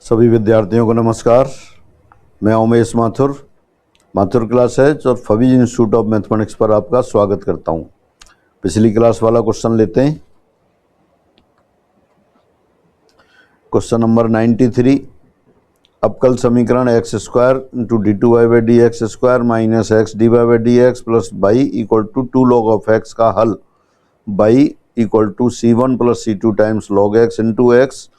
सभी विद्यार्थियों को नमस्कार। मैं उमेश माथुर क्लास है और फवीज इंस्टीट्यूट ऑफ मैथमेटिक्स पर आपका स्वागत करता हूं। पिछली क्लास वाला क्वेश्चन लेते हैं। Question number 93। अवकल समीकरण X square into D two Y by D X square minus X D Y by D X plus by equal to 2 log of X का हल by equal to C1 plus C2 times log X into X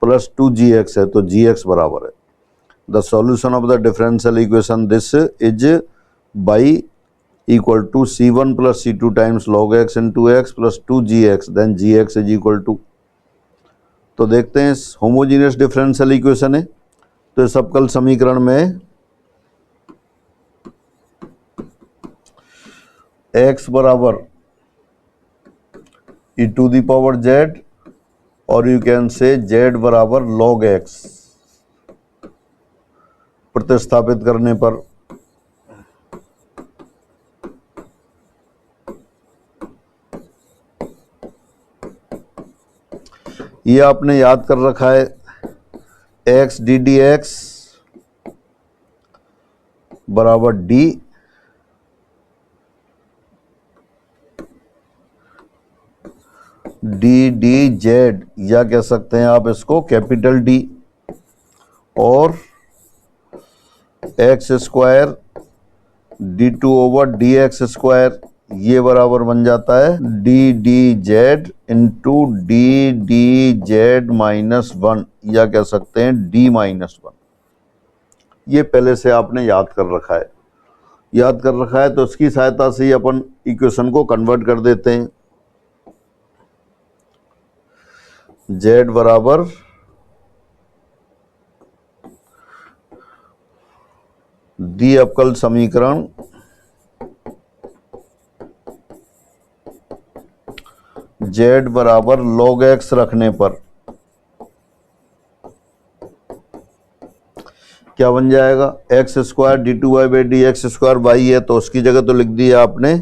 plus 2gx है तो gx बराबर है। The solution of the differential equation this is by equal to C1 plus C2 times log x into X plus 2gx then gx is equal to. तो देखते हैं homogeneous differential equation है तो इस अवकल समीकरण में x बराबर e to the power z और यू कैन से z बराबर log x प्रतिस्थापित करने पर ये आपने याद कर रखा है x डी डी एक्स बराबर d डी डी जेड, या कह सकते हैं आप इसको कैपिटल D, और X square D two over D X square ये बराबर बन जाता है D D Z into D D Z minus 1, या कह सकते हैं d माइनस 1। ये पहले से आपने याद कर रखा है तो इसकी सहायता से ही अपन इक्वेशन को कन्वर्ट कर देते हैं। z बराबर दी अवकल समीकरण z बराबर log x रखने पर क्या बन जाएगा, X square D two Y by D X square Y है तो उसकी जगह तो लिख दिया आपने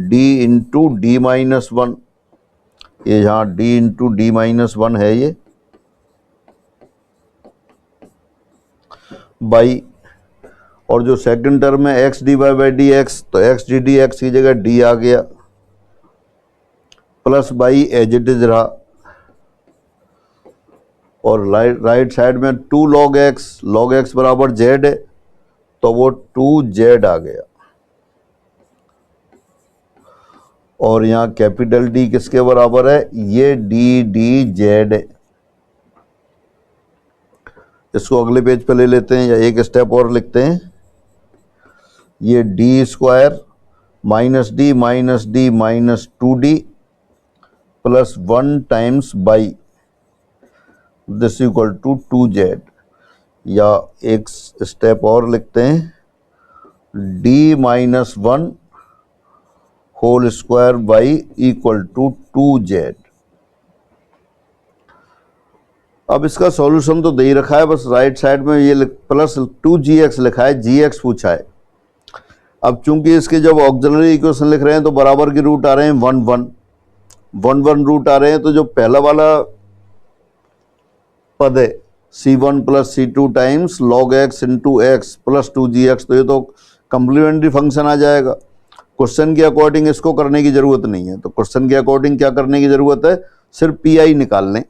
d इंटू डी माइनस 1। ये यहाँ d इंटू डी माइनस 1 है ये बाई, और जो सेकंड टर्म है X D Y by D X तो एक्स डी डी एक्स की जगह d आ गया plus by as it is रहा, और राइट साइड में 2 log x बराबर z है तो वो 2z आ गया, और यहाँ कैपिटल D किसके बराबर है, ये डी डी जेड है। इसको अगले पेज पे ले लेते हैं या एक स्टेप और लिखते हैं। ये D square minus D minus 2d plus 1 times by this equal to 2z, या एक स्टेप और लिखते हैं d minus 1 whole square by equal to 2z। अब इसका सॉल्यूशन तो दे ही रखा है, बस राइट साइड में ये प्लस 2gx लिखा है, gx पूछा है। अब चूंकि इसके जब ऑक्सिलरी इक्वेशन लिख रहे हैं तो बराबर के रूट आ रहे हैं 1 रूट आ रहे हैं, तो जो पहला वाला पद है C1 plus C2 times log x into X plus 2gx, तो ये तो कंप्लीमेंट्री फंक्शन आ जाएगा। क्वेश्चन के अकॉर्डिंग इसको करने की जरूरत नहीं है, तो क्वेश्चन के अकॉर्डिंग क्या करने की जरूरत है, सिर्फ पीआई निकाल लें।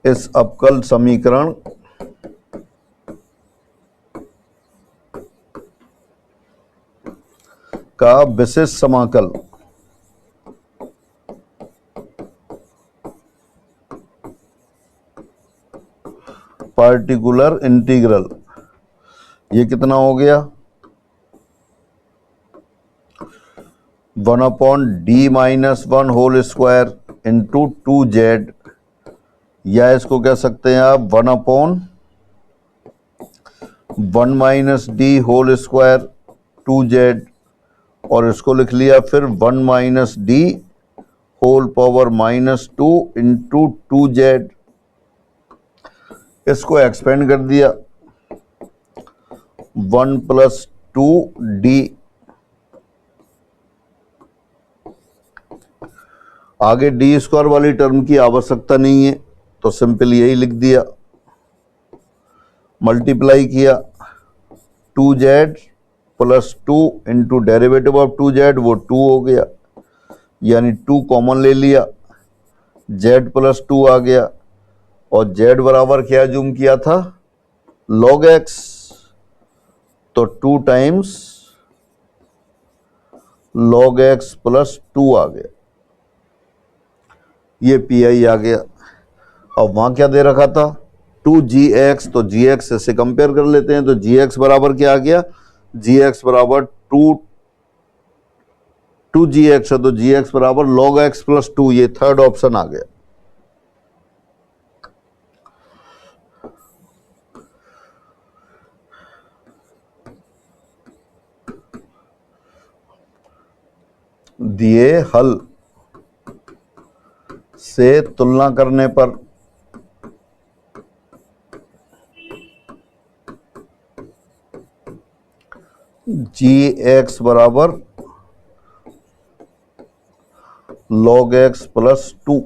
इस अवकल समीकरण का विशेष समाकल पार्टिकुलर इंटीग्रल, ये कितना हो गया 1 upon D minus 1 whole square into 2z, या इसको कह सकते हैं आप 1 upon 1 minus D whole square 2z, और इसको लिख लिया फिर 1 minus D whole power minus 2 into 2z। इसको एक्सपेंड कर दिया 1 प्लस 2d आगे डी स्क्वायर वाली टर्म की आवश्यकता नहीं है, तो सिंपल यही लिख दिया, मल्टीप्लाई किया 2z plus 2 into derivative of 2z, वो 2 हो गया, यानी 2 कॉमन ले लिया, z प्लस 2 आ गया, और z बराबर क्या जूम किया था, log x, तो 2 टाइम्स log x प्लस 2 आ गया, ये पी आ गया। अब वहां क्या दे रखा था 2gx, तो gx से कंपेयर कर लेते हैं, तो gx बराबर क्या आ गया, gx बराबर 2gx है, तो gx बराबर log x प्लस 2, ये थर्ड ऑप्शन आ गया। दिए हल से तुलना करने पर gx बराबर log x प्लस 2,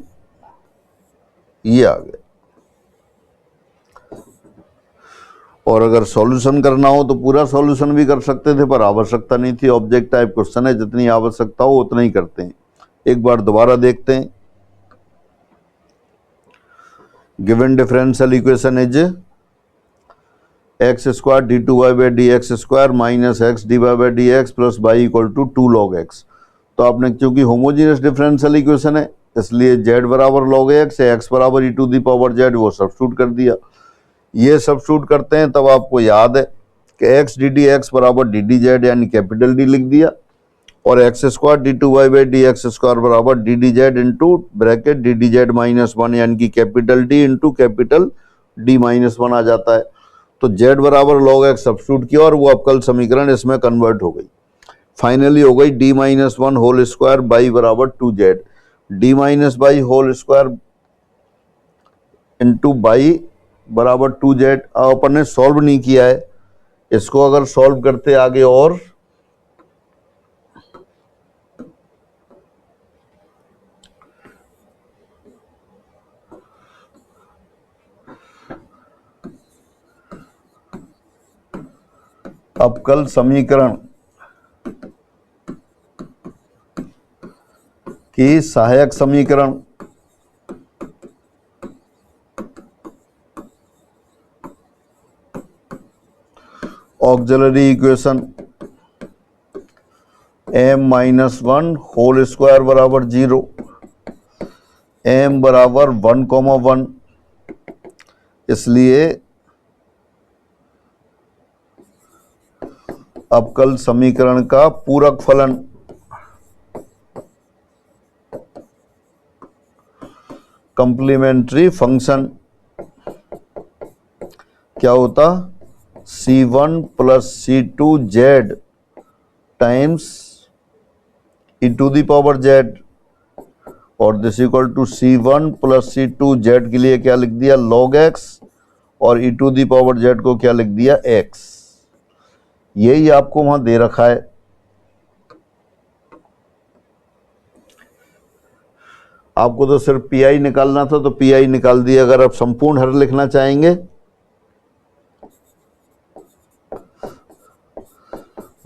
ये आ गया। और अगर सॉल्यूशन करना हो तो पूरा सॉल्यूशन भी कर सकते थे, पर आवश्यकता नहीं थी, ऑब्जेक्ट टाइप क्वेश्चन है, जितनी आवश्यकता हो उतना ही करते हैं। एक बार दोबारा देखते हैं। Given differential equation is X square D two Y by D X square minus X D Y by D X plus Y equal to 2 log X. तो आपने चूंकि होमोजीनियस डिफरेंशियल इक्वेशन है, इसलिए z बराबर लॉग एक्स है, x बराबर ई to the power z, वो substitute कर दिया। ये सब्स्टिट्यूट करते हैं तब आपको याद है कि एक्स डी डी एक्स बराबर डी डी जेड, यानी कैपिटल डी लिख दिया, और X square D two Y by D X square बराबर D D Z into bracket D D Z minus 1, यानी कि capital D into capital D minus 1 आ जाता है। तो z बराबर लॉग एक्स सब्स्टिट्यूट किया और वो अवकल समीकरण इसमें कन्वर्ट हो गई। फाइनली हो गई d minus 1 whole square by बराबर 2z, d minus by whole square into by बराबर 2z। अब अपन ने सॉल्व नहीं किया है, इसको अगर सॉल्व करते आगे और अवकल समीकरण की सहायक समीकरण auxiliary equation m minus 1 whole square बराबर 0, m बराबर 1,1, इसलिए अवकल समीकरण का पूरक फलन कंप्लीमेंट्री फंक्शन क्या होता, c1 plus c2z times e to the power z, और this equal to c1 plus c2z के लिए क्या लिख दिया log x, और e to the power z को क्या लिख दिया x। यही आपको वहां दे रखा है। आपको तो सिर्फ पी निकालना था, तो पी निकाल दिया। अगर आप संपूर्ण हर लिखना चाहेंगे,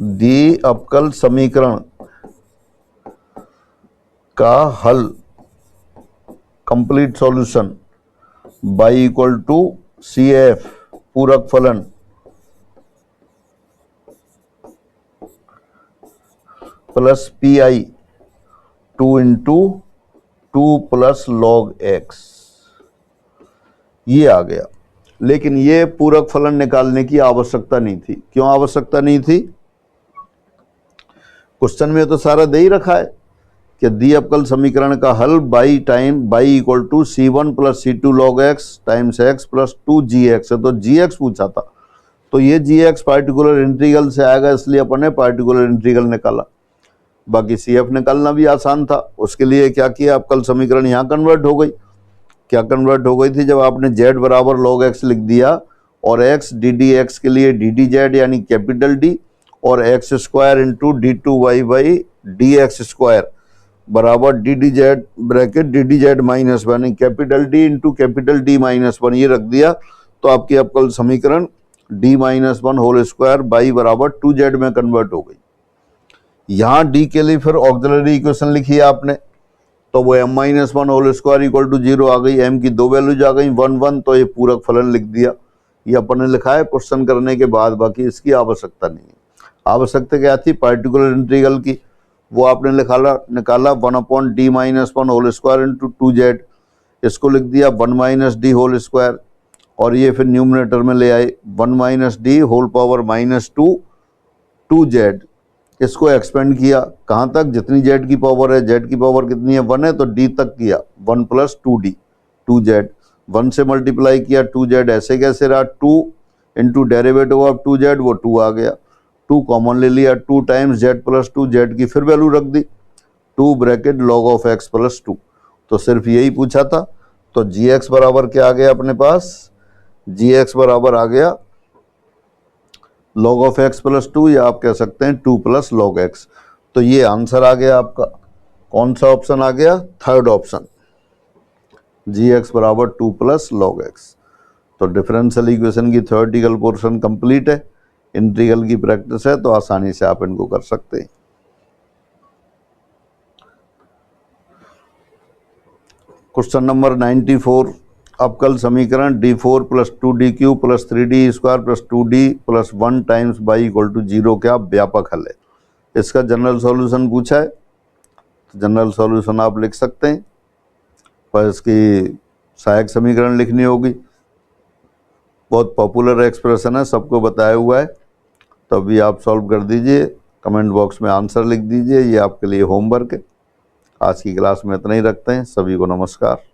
दी अवकल समीकरण का हल complete solution by equal to C F पूरक फलन plus P I 2 into 2 plus log X, ये आ गया। लेकिन ये पूरक फलन निकालने की आवश्यकता नहीं थी। क्यों आवश्यकता नहीं थी? क्वेश्चन में तो सारा दे ही रखा है कि दी अवकल समीकरण का हल by equal to c1 plus c2 log x times x plus 2gx है। तो gx पूछा था, तो ये gx पार्टिकुलर इंटीग्रल से आएगा, इसलिए अपन ने पार्टिकुलर इंटीग्रल निकाला। बाकी CF निकालना भी आसान था। उसके लिए क्या किया, अवकल समीकरण यहाँ कन्वर्ट हो गई। क्या कन्वर्ट हो गई थी? जब आपने z बराबर log x लिख दिया और x डी डी एक्स के लिए डी डी जेड यानी कैपिटल D, और X square into D two Y by D X square बराबर D D Z bracket D D Z minus one, capital D into capital D minus one ये रख दिया, तो आपकी अवकल समीकरण D minus one whole square by बराबर 2z में कन्वर्ट हो गई। यहाँ डी के लिए फिर ऑक्सिलरी इक्वेशन लिखी है आपने, तो वो m minus one whole square equal to 0 आ गई, m की दो वैल्यूज आ गई 1 1, तो ये पूरक फलन लिख दिया। ये अपन ने लिखा है क्वेश्चन करने के बाद, बाकी इसकी आवश्यकता नहीं है। आवश्यकता क्या थी, पार्टिकुलर इंटीग्रल की, वो आपने निकाला 1/d minus one whole square into 2z, इसको लिख दिया 1 माइनस डी होल स्क्वायर, और ये फिर न्यूमरेटर में ले आए 1 minus D whole power minus 2z, इसको एक्सपेंड किया कहाँ तक, जितनी z की पावर है, z की पावर कितनी है 1 है, तो d तक किया 1 प्लस 2d 2z, 1 से मल्टीप्लाई किया 2z, ऐसे कैसे रहा 2 इंटू डेरिवेटिव ऑफ 2z, वो 2 आ गया, 2 कॉमन ले लिया, 2 टाइम्स z प्लस 2, z की फिर वैल्यू रख दी 2 bracket log of x plus 2, तो सिर्फ यही पूछा था। तो gx बराबर क्या आ गया अपने पास, gx बराबर आ गया log ऑफ x प्लस 2, या आप कह सकते हैं 2 प्लस लॉग x। तो ये आंसर आ गया आपका, कौन सा ऑप्शन आ गया, थर्ड ऑप्शन, gx बराबर 2 प्लस लॉग x। तो डिफरेंशियल इक्वेशन की थ्योरेटिकल पोर्शन कंप्लीट है, इंटीग्रल की प्रैक्टिस है, तो आसानी से आप इनको कर सकते हैं। क्वेश्चन नंबर 94, अवकल समीकरण d4 plus 2d³ plus 3d square plus 2d plus 1 times y equal to 0 क्या व्यापक हल है। इसका जनरल सॉल्यूशन पूछा है, तो जनरल सॉल्यूशन आप लिख सकते हैं, पर इसकी सहायक समीकरण लिखनी होगी। बहुत पॉपुलर एक्सप्रेशन है, सबको बताया हुआ है, तो अभी आप सॉल्व कर दीजिए, कमेंट बॉक्स में आंसर लिख दीजिए, ये आपके लिए होमवर्क है। आज की क्लास में इतना ही रखते हैं, सभी को नमस्कार।